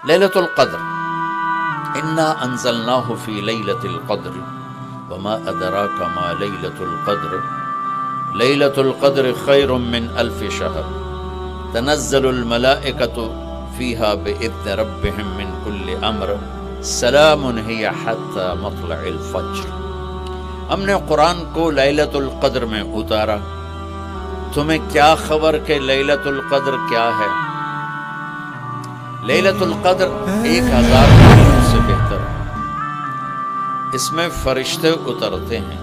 لیلۃ القدر، انا انزلناہ فی لیلۃ القدر وما ادراک ما لیلۃ القدر لیلۃ القدر خیر من الف شہر تنزل الملائکۃ فیہا باذن ربہم من کل امر سلام ہی حتی مطلع الفجر۔ ہم نے قرآن کو لیلۃ القدر میں اتارا، تمہیں کیا خبر کہ لیلۃ القدر کیا ہے؟ لیلۃ القدر 1000 مہینوں سے بہتر ہے، اس میں فرشتے اترتے ہیں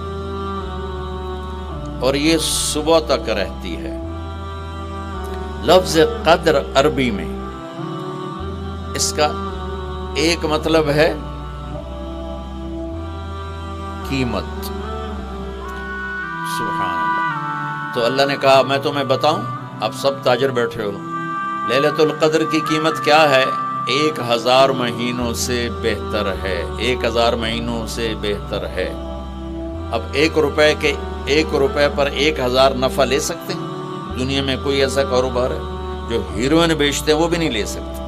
اور یہ صبح تک رہتی ہے۔ لفظ قدر عربی میں اس کا ایک مطلب ہے قیمت، سبحان اللہ۔ تو اللہ نے کہا میں تمہیں بتاؤں، آپ سب تاجر بیٹھے ہو، لیلۃ القدر کی قیمت کیا ہے؟ 1000 مہینوں سے بہتر ہے، 1000 مہینوں سے بہتر ہے۔ اب 1 روپے پر 1000 نفع لے سکتے ہیں؟ دنیا میں کوئی ایسا کاروبار ہے؟ جو ہیروئن بیچتے ہیں وہ بھی نہیں لے سکتے۔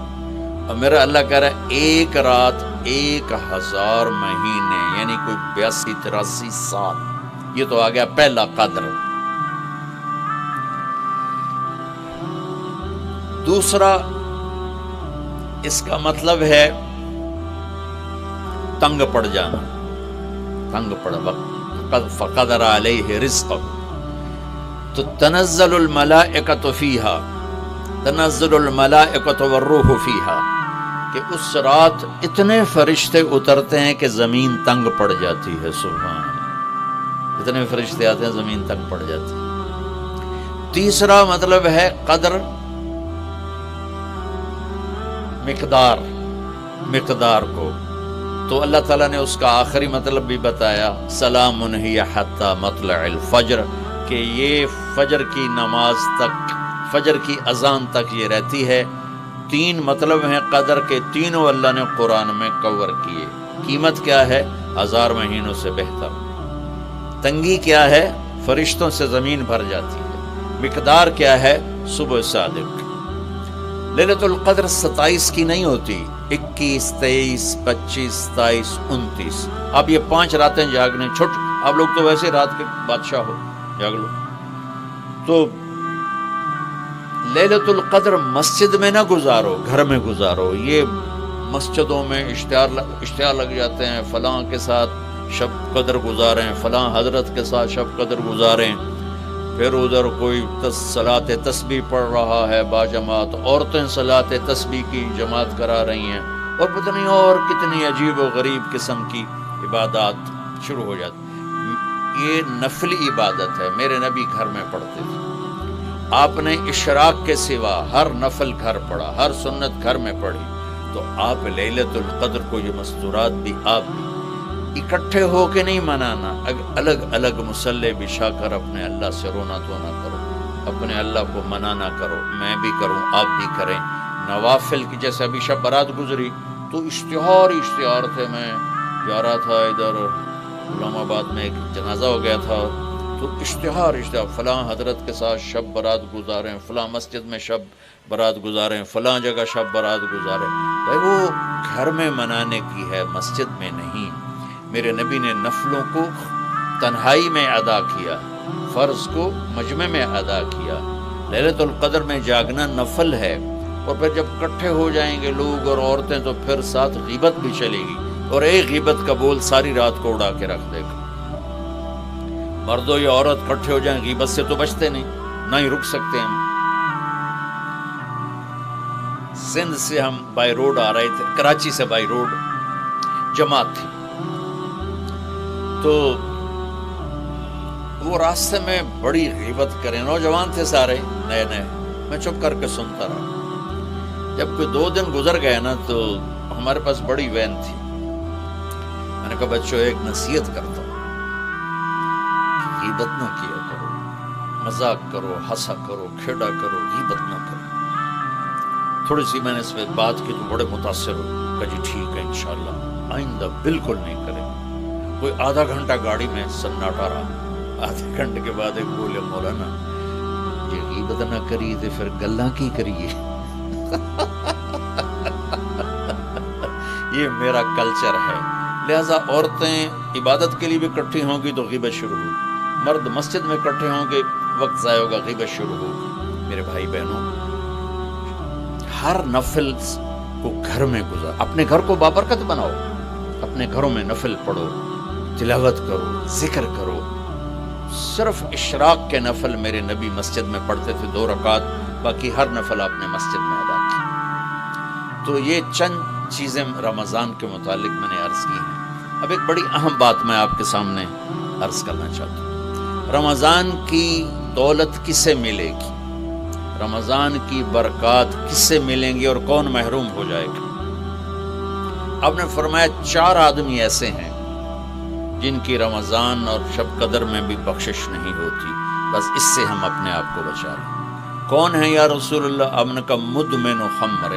اور میرا اللہ کہہ رہا ہے 1 رات 1000 مہینے، یعنی کوئی 82-83 سال۔ یہ تو آ گیا پہلا قدر۔ دوسرا اس کا مطلب ہے تنگ پڑ جانا، تنگ پڑ فقدر علیہ رزقہ۔ تو تنزل الملائکۃ فیہا، تنزل الملائکۃ والروح فیہا، کہ اس رات اتنے فرشتے اترتے ہیں کہ زمین تنگ پڑ جاتی ہے، سبحان اللہ، اتنے فرشتے آتے ہیں زمین تنگ پڑ جاتی ہے۔ تیسرا مطلب ہے قدر، مقدار کو، تو اللہ تعالیٰ نے اس کا آخری مطلب بھی بتایا، سلام ہی حتی مطلع الفجر، کہ یہ فجر کی نماز تک، فجر کی اذان تک یہ رہتی ہے۔ 3 مطلب ہیں قدر کے، تینوں اللہ نے قرآن میں کور کیے۔ قیمت کیا ہے؟ 1000 مہینوں سے بہتر۔ تنگی کیا ہے؟ فرشتوں سے زمین بھر جاتی ہے۔ مقدار کیا ہے؟ صبح صادق۔ لیلۃ القدر 27 کی نہیں ہوتی، 21، 23، 25، 27، 29۔ اب یہ 5 راتیں جاگنے چھٹ، آپ لوگ تو ویسے رات کے بادشاہ ہو، جاگ لو۔ تو لیلۃ القدر مسجد میں نہ گزارو، گھر میں گزارو۔ یہ مسجدوں میں اشتہار لگ جاتے ہیں، فلاں کے ساتھ شب قدر گزاریں، فلاں حضرت کے ساتھ شب قدر گزاریں، پھر ادھر کوئی صلاۃ تسبیح پڑھ رہا ہے باجماعت، عورتیں صلاۃ تسبیح کی جماعت کرا رہی ہیں، اور پتہ نہیں اور کتنی عجیب و غریب قسم کی عبادات شروع ہو جاتی۔ یہ نفلی عبادت ہے، میرے نبی گھر میں پڑھتے تھے۔ آپ نے اشراق کے سوا ہر نفل گھر پڑھا، ہر سنت گھر میں پڑھی، تو آپ لیلۃ القدر کو یہ مستورات بھی آپ بھی اکٹھے ہو کے نہیں منانا، الگ الگ مصلی بچھا کر اپنے اللہ سے رونا دھونا کرو، اپنے اللہ کو منانا کرو، میں بھی کروں، آپ بھی کریں۔ نوافل کی جیسے ابھی شب برات گزری تو اشتہار تھے، میں جا رہا تھا ادھر غلام آباد میں ایک جنازہ ہو گیا تھا، تو اشتہار فلاں حضرت کے ساتھ شب برات گزاریں، فلاں مسجد میں شب برات گزاریں، فلاں جگہ شب برات گزاریں۔ بھائی وہ گھر میں منانے کی ہے، مسجد میں نہیں۔ میرے نبی نے نفلوں کو تنہائی میں ادا کیا، فرض کو مجمع میں ادا کیا۔ لیلۃ القدر میں جاگنا نفل ہے، اور پھر جب اکٹھے ہو جائیں گے لوگ اور عورتیں تو پھر ساتھ غیبت بھی چلے گی، اور ایک غیبت کا بول ساری رات کو اڑا کے رکھ دے گا۔ مردوں یا عورت اکٹھے ہو جائیں، غیبت سے تو بچتے نہیں، نہ ہی رک سکتے ہم۔ سندھ سے ہم بائی روڈ آ رہے تھے، کراچی سے بائی روڈ جماعت تھی، تو وہ راستے میں بڑی غیبت کریں، نوجوان تھے سارے نئے نئے، میں چپ کر کے سنتا رہا۔ جب کوئی 2 دن گزر گئے نا، تو ہمارے پاس بڑی وین تھی، میں نے کہا بچوں ایک نصیحت کرتا ہوں، غیبت نہ کیا کرو، مذاق کرو، ہنسا کرو، کھیڑا کرو، غیبت نہ کرو۔ تھوڑی سی میں نے اس پہ بات کی تو بڑے متاثر ہوئے، کہا جی ٹھیک ہے انشاءاللہ آئندہ بالکل نہیں کریں۔ کوئی آدھا گھنٹہ گاڑی میں سناٹا رہا، آدھے گھنٹے کے بعد ایک بولے مولانا یہ غیبت نہ کری تو پھر گلاں کی کریے۔ یہ میرا کلچر ہے. لہٰذا عورتیں عبادت کے لیے بھی اکٹھی ہوں گی تو غیبت شروع ہوگی، مرد مسجد میں اکٹھے ہوں گے وقت ضائع ہوگا، غیبت شروع ہوگی. میرے بھائی بہنوں، ہر نفل کو گھر میں گزار، اپنے گھر کو بابرکت بناؤ، اپنے گھروں میں نفل پڑھو، تلاوت کرو، ذکر کرو. صرف اشراق کے نفل میرے نبی مسجد میں پڑھتے تھے 2 رکعت، باقی ہر نفل آپ نے مسجد میں ادا کی. تو یہ چند چیزیں رمضان کے متعلق میں نے عرض کی ہیں. اب ایک بڑی اہم بات میں آپ کے سامنے عرض کرنا چاہتا ہوں. رمضان کی دولت کسے ملے گی؟ رمضان کی برکات کس سے ملیں گی اور کون محروم ہو جائے گا؟ آپ نے فرمایا 4 آدمی ایسے ہیں جن کی رمضان اور شب قدر میں بھی بخشش نہیں ہوتی، بس اس سے ہم اپنے آپ کو بچا لیں. کون ہے یا رسول اللہ؟ آپ نے کہا مدمن خمر،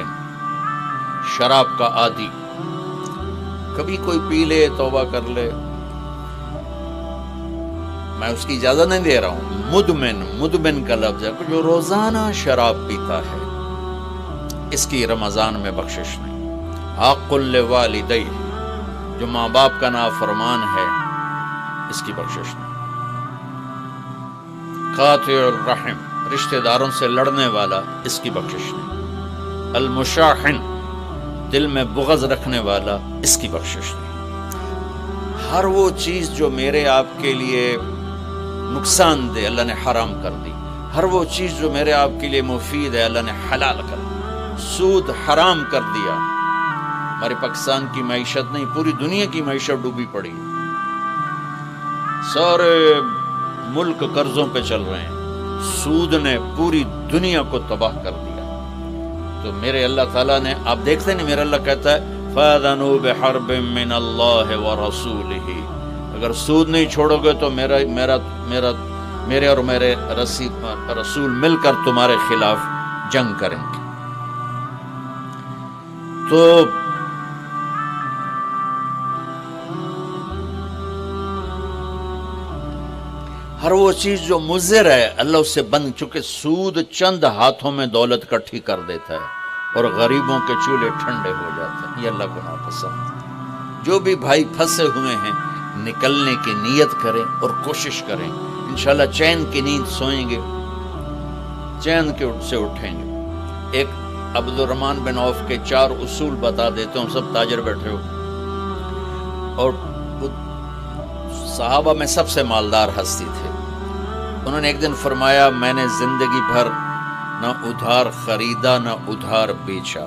شراب کا عادی. کبھی کوئی پی لے توبہ کر لے، میں اس کی اجازت نہیں دے رہا ہوں. مدمن کا لفظ ہے جو روزانہ شراب پیتا ہے، اس کی رمضان میں بخشش نہیں. حق لوالدیہ، جو ماں باپ کا نافرمان ہے، اس کی بخشش نہیں. قاطع الرحم، رشتہ داروں سے لڑنے والا، اس کی بخشش نہیں. المشاحن، دل میں بغض رکھنے والا، اس کی بخشش نہیں. ہر وہ چیز جو میرے آپ کے لیے نقصان دہ اللہ نے حرام کر دی، ہر وہ چیز جو میرے آپ کے لیے مفید ہے اللہ نے حلال کر دی. سود حرام کر دیا. ہمارے پاکستان کی معیشت نہیں، پوری دنیا کی معیشت ڈوبی پڑی، سارے ملک قرضوں پہ چل رہے ہیں. سود نے پوری دنیا کو تباہ کر دیا. تو میرے اللہ تعالیٰ نے، آپ دیکھتے نہیں، میرا اللہ کہتا ہے فَأَذَنُوا بِحَرْبٍ مِّنَ اللَّهِ وَرَسُولِهِ، اگر سود نہیں چھوڑو گے تو میرے اور میرے رسول مل کر تمہارے خلاف جنگ کریں گے. تو ہر وہ چیز جو مضر ہے اللہ اس سے بند، چونکہ سود چند ہاتھوں میں دولت اکٹھی کر دیتا ہے اور غریبوں کے چولہے ٹھنڈے ہو جاتے ہیں. یہ اللہ کو ناپسند. جو بھی بھائی پھنسے ہوئے ہیں نکلنے کی نیت کریں اور کوشش کریں، انشاءاللہ چین کی نیند سوئیں گے، چین کے سے اٹھیں گے. ایک عبد الرحمن بن عوف کے 4 اصول بتا دیتے ہوں، سب تاجر بیٹھے ہو، اور صحابہ میں سب سے مالدار ہستی تھے. انہوں نے ایک دن فرمایا میں نے زندگی بھر نہ ادھار خریدا نہ ادھار بیچا.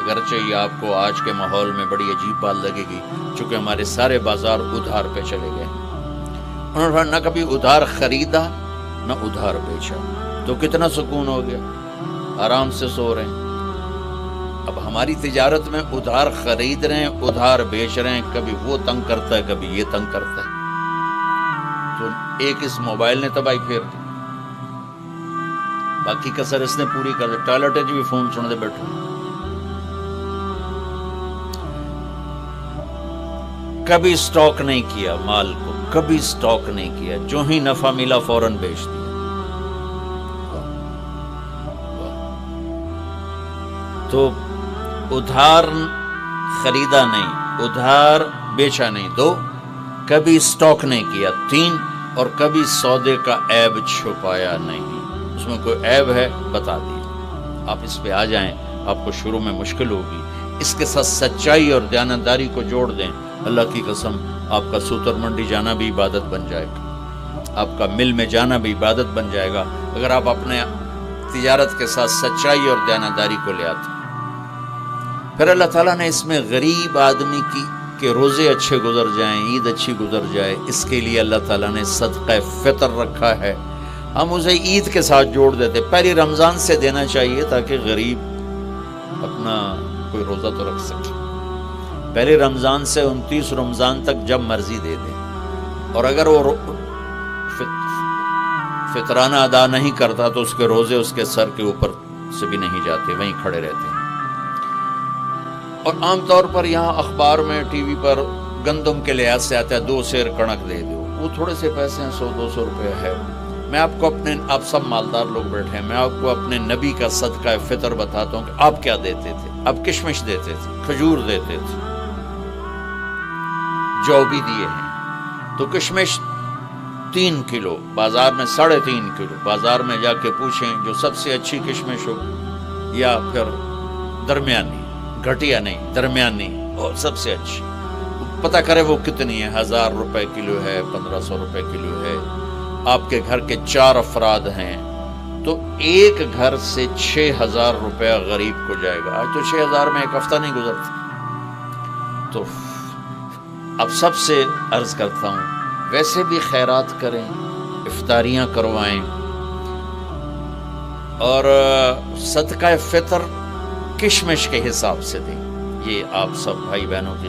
اگرچہ یہ آپ کو آج کے ماحول میں بڑی عجیب بات لگے گی، چونکہ ہمارے سارے بازار ادھار پہ چلے گئے. انہوں نے نہ کبھی ادھار خریدا نہ ادھار بیچا. تو کتنا سکون ہو گیا، آرام سے سو رہے ہیں. اب ہماری تجارت میں ادھار خرید رہے ہیں، ادھار بیچ رہے ہیں، کبھی وہ تنگ کرتا ہے کبھی یہ تنگ کرتا ہے. تو ایک اس موبائل نے تباہی پھیر دی، باقی کسر اس نے پوری کر دی. ٹوائلٹ بھی فون سن دے بیٹھو. کبھی سٹاک نہیں کیا مال کو، کبھی سٹاک نہیں کیا، جو ہی نفع ملا فوراً بیچ دیا. تو ادھار خریدا نہیں، ادھار بیچا نہیں، 2 کبھی سٹاک نہیں کیا، 3 اور کبھی سودے کا عیب چھپایا نہیں. اس میں کوئی عیب ہے بتا دیا، آپ اس پہ آ جائیں. آپ کو شروع میں مشکل ہوگی، اس کے ساتھ سچائی اور دیانتداری کو جوڑ دیں. اللہ کی قسم آپ کا سوتر منڈی جانا بھی عبادت بن جائے گا، آپ کا مل میں جانا بھی عبادت بن جائے گا، اگر آپ اپنے تجارت کے ساتھ سچائی اور دیانتداری کو لے آتے. پھر اللہ تعالیٰ نے اس میں غریب آدمی کی کہ روزے اچھے گزر جائیں، عید اچھی گزر جائے، اس کے لیے اللہ تعالیٰ نے صدقہ فطر رکھا ہے. ہم اسے عید کے ساتھ جوڑ دیتے، پہلی رمضان سے دینا چاہیے تاکہ غریب اپنا کوئی روزہ تو رکھ سکے. پہلی رمضان سے 29 رمضان تک جب مرضی دے دیں، اور اگر وہ فطرانہ ادا نہیں کرتا تو اس کے روزے اس کے سر کے اوپر سے بھی نہیں جاتے، وہیں کھڑے رہتے ہیں. اور عام طور پر یہاں اخبار میں ٹی وی پر گندم کے لحاظ سے آتا ہے 2 سیر کڑک دے دو، وہ تھوڑے سے پیسے ہیں، 100-200 روپے ہے. میں آپ کو آپ سب مالدار لوگ بیٹھے ہیں، میں آپ کو اپنے نبی کا صدقہ فطر بتاتا ہوں کہ آپ کیا دیتے تھے. آپ کشمش دیتے تھے، کھجور دیتے تھے، جو بھی دیے ہیں. تو کشمش 3 کلو، بازار میں 3.5 کلو. بازار میں جا کے پوچھیں جو سب سے اچھی کشمش ہو یا پھر درمیانی، گھٹیا نہیں درمیانی اور سب سے اچھی، پتہ کرے وہ کتنی ہے. 1000 روپے کلو ہے، 1500 روپے کلو ہے. آپ کے گھر کے 4 افراد ہیں تو ایک گھر سے 6000 روپیہ غریب کو جائے گا. آج تو 6000 میں ایک ہفتہ نہیں گزرتا. تو اب سب سے عرض کرتا ہوں ویسے بھی خیرات کریں، افطاریاں کروائیں، اور صدقہ فطر کشمش کے حساب سے دیں. یہ آپ سب بھائی بہنوں کی